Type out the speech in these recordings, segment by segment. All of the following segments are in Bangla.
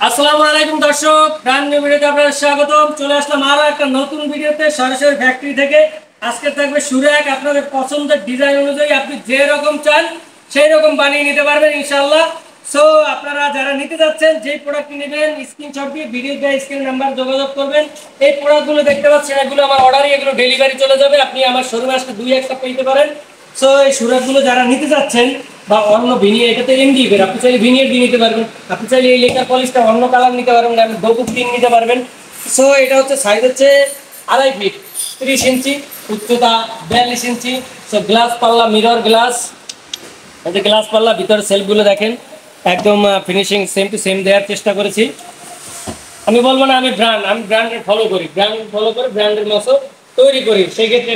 আসসালামু আলাইকুম দর্শক, ব্র্যান্ড নিউ ভিডিওতে আপনাদের স্বাগতম। চলে আসলাম আরো একটা নতুন ভিডিওতে সরাসরি ফ্যাক্টরি থেকে। আজকে থাকবে সুরাক। আপনাদের পছন্দের ডিজাইন অনুযায়ী আপনি যে রকম চান সেই রকম বানিয়ে নিতে পারবেন ইনশাআল্লাহ। সো আপনারা যারা নিতে যাচ্ছেন, যেই প্রোডাক্টটি নেবেন স্ক্রিনশট দিয়ে ভিডিও দিয়ে স্ক্রিন নাম্বার যোগাযোগ করবেন। এই প্রোডাক্টগুলো দেখতে পাচ্ছেন, এগুলো আমার অর্ডারই, এগুলো ডেলিভারি চলে যাবে। আপনি আমার শোরুমে আসলে 2-1 সপ্তাহ নিতে পারেন। সো এই সুরাকগুলো যারা নিতে যাচ্ছেন বা অন্য ভিনিয়ার, এটাতে এমডিএফ এর, আপনি চাইলে ভিনিয়ার দিয়ে নিতে পারবেন। আপনি চাইলে এই লেকার পলিশটা অন্য কালার নিতে পারবেন, আপনি ডবল তিন নিতে পারবেন। সো এটা হচ্ছে সাইজ হচ্ছে 2.5 ফিট 30 ইঞ্চি, উচ্চতা 42 ইঞ্চি। সো গ্লাস পাল্লা, মিরর গ্লাস, এই যে গ্লাস পাল্লা, ভিতরে সেলফগুলো দেখেন একদম ফিনিশিং সেম টু সেম দেওয়ার চেষ্টা করেছি। আমি বলবো না আমি ব্র্যান্ডের ফলো করি, ব্র্যান্ডের মতো তৈরি করি। সেই ক্ষেত্রে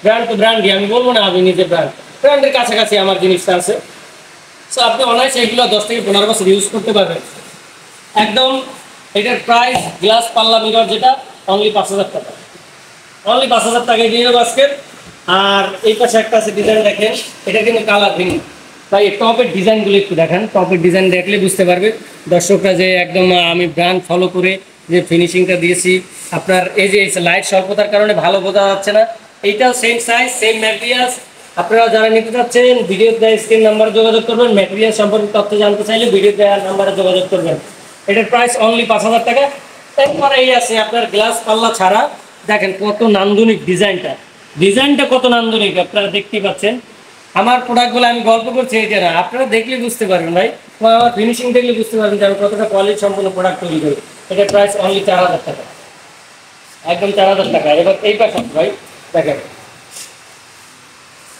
ব্র্যান্ড তো ব্র্যান্ডই, আমি বলবো না আমি নিজে ব্র্যান্ডের কাছাকাছি আমার জিনিসটা আছে। সো আপনি অনায়াসে এগুলো 10 থেকে 15 বছর ইউজ করতে পারবেন একদম। এটার প্রাইস গ্লাস পাল্লা মিরর যেটা অনলি 5,000 টাকা, অনলি 5,000 টাকায় দিয়ে দেবো আজকে। আর এই পাশে একটা আছে ডিজাইন, দেখেন এটা কিন্তু কালার ভিন্ন। তাই টপের ডিজাইনগুলো একটু দেখেন, টপের ডিজাইন দেখলে বুঝতে পারবে দর্শকরা যে একদম আমি ব্র্যান্ড ফলো করে যে ফিনিশিংটা দিয়েছি। আপনার এই যে লাইট স্বল্পতার কারণে ভালো বোঝা যাচ্ছে না। এইটাও সেম সাইজ, সেম ম্যাটেরিয়ালস। আপনারা যারা নিতে চাচ্ছেন ভিডিও দেওয়া স্ক্রিন নাম্বারে যোগাযোগ করবেন। ম্যাটেরিয়াল সম্পর্কে তথ্য জানতে চাইলে ভিডিও দেওয়ার নাম্বারে যোগাযোগ করবেন। এটার প্রাইস অনলি 5,000 টাকা। এরপরে এই আছে আপনার গ্লাস পাল্লা ছাড়া, দেখেন কত নান্দনিক ডিজাইনটা কত নান্দনিক, আপনারা দেখতেই পাচ্ছেন। আমার প্রোডাক্টগুলো আমি গল্প করছি এটা না, আপনারা দেখলে বুঝতে পারবেন ভাই, আমার ফিনিশিং দেখলে বুঝতে পারবেন যে আমি কতটা কোয়ালিটি সম্পন্ন প্রোডাক্ট তৈরি করি। এটার প্রাইস অনলি 4,000 টাকা, একদম 4,000 টাকা। এবার এই পাশে ভাই দেখেন,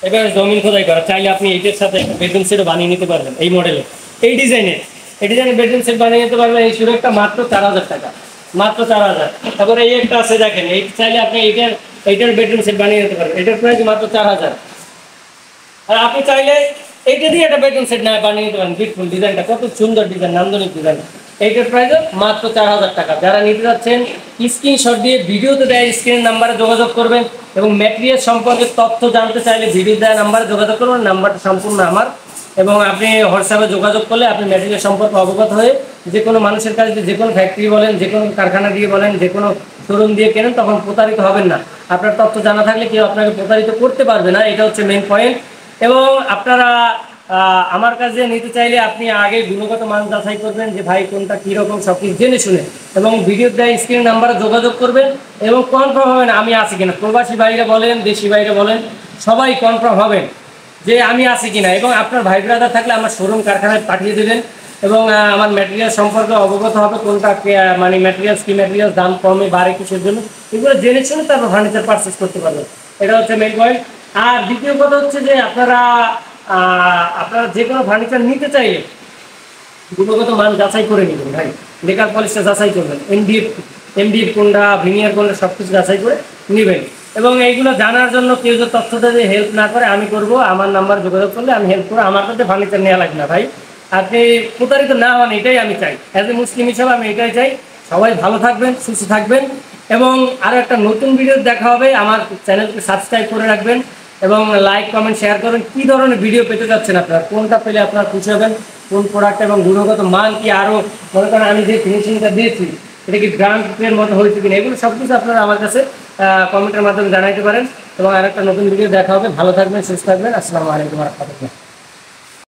এবার জমিন খোদাই করা, চাইলে আপনি এইটার সাথে বেডরুম সেটও বানিয়ে নিতে পারবেন। এই মডেলে এই ডিজাইনে বেডরুম সেট বানিয়ে নিতে পারবেন। এই সুরেকটা মাত্র 4,000 টাকা, মাত্র 4,000। তারপরে এই একটা আছে দেখেন, এই চাইলে আপনি এইটার বেডরুম সেট বানিয়ে নিতে পারবেন। এটার প্রাইস মাত্র 4,000। আর আপনি চাইলে এইটা দিয়ে একটা বেডরুম সেট না বানিয়ে নিতে পারেন। বিউটিফুল ডিজাইনটা, কত সুন্দর ডিজাইন, নান্দনিক ডিজাইন। এইটার প্রাইস মাত্র 4,000 টাকা। যারা নিতে যাচ্ছেন স্ক্রিনশট দিয়ে ভিডিওতে দেয় স্ক্রিন নাম্বারে যোগাযোগ করবেন। এবং ম্যাটেরিয়াল সম্পর্কে তথ্য জানতে চাইলে ভিডিও দেওয়া নাম্বারে যোগাযোগ করবেন। নাম্বারটা সম্পূর্ণ আমার। এবং আপনি হোয়াটসঅ্যাপে যোগাযোগ করলে আপনি ম্যাটেরিয়াল সম্পর্কে অবগত হয়ে যে কোনো মানুষের কাছে, যে কোনো ফ্যাক্টরি বলেন, যে কোনো কারখানা দিয়ে বলেন, যে কোনো শোরুম দিয়ে কেনেন, তখন প্রতারিত হবেন না। আপনার তথ্য জানা থাকলে কেউ আপনাকে প্রতারিত করতে পারবে না, এটা হচ্ছে মেইন পয়েন্ট। এবং আপনারা আমার কাছে নিতে চাইলে আপনি আগে গুণগত মান যাচাই করবেন যে ভাই কোনটা কীরকম, সব কিছু জেনে শুনে। এবং ভিডিও দেয় স্ক্রিন নাম্বারে যোগাযোগ করবেন এবং কনফার্ম হবেন আমি আছি কিনা। প্রবাসী বাইরে বলেন, দেশি বাইরে বলেন, সবাই কনফার্ম হবেন যে আমি আছি কিনা। এবং আপনার ভাই ব্রাদার থাকলে আমার শোরুম কারখানায় পাঠিয়ে দেবেন এবং আমার ম্যাটেরিয়াল সম্পর্কে অবগত হবে, কোনটা মানে ম্যাটেরিয়ালস কি ম্যাটেরিয়ালস দাম কমে বাড়ে কিসের জন্য, এগুলো জেনে শুনে তারপর ফার্নিচার পারচেস করতে পারবেন। এটা হচ্ছে মেইন পয়েন্ট। আর দ্বিতীয় কথা হচ্ছে যে আপনারা যে কোনো ফার্নিচার নিতে চাইলে গুণগত মান যাচাই করে নেবেন ভাই। লেকার পলিশটা যাচাই করবেন, এমডিএফ কোনটা, ভিনিয়ার কোনটা, সব কিছু যাচাই করে নেবেন। এবং এইগুলো জানার জন্য কেউ যদি তথ্যটা যে হেল্প না করে, আমি করব। আমার নাম্বার যোগাযোগ করলে আমি হেল্প করে, আমার কাছে ফার্নিচার নেওয়া লাগবে না ভাই। আপনি প্রতারিত না হন, এটাই আমি চাই। অ্যাজ এ মুসলিম হিসাবে আমি এটাই চাই। সবাই ভালো থাকবেন, সুস্থ থাকবেন। এবং আরও একটা নতুন ভিডিও দেখা হবে। আমার চ্যানেলকে সাবস্ক্রাইব করে রাখবেন এবং লাইক কমেন্ট শেয়ার করবেন। কী ধরনের ভিডিও পেতে যাচ্ছেন আপনারা, কোনটা পেলে আপনারা খুশি হবেন, কোন প্রোডাক্ট এবং গুণগত মান কি, আরও মনে করেন আমি যে ফিনিশিংটা দিয়েছি এটা কি ব্র্যান্ডের মতো হয়েছে কিনা, এগুলো সব কিছু আপনারা আমার কাছে কমেন্টের মাধ্যমে জানাইতে পারেন। এবং আরেকটা নতুন ভিডিও দেখা হবে। ভালো থাকবেন, সুস্থ থাকবেন। আসসালামু আলাইকুম ওয়া রাহমাতুল্লাহ।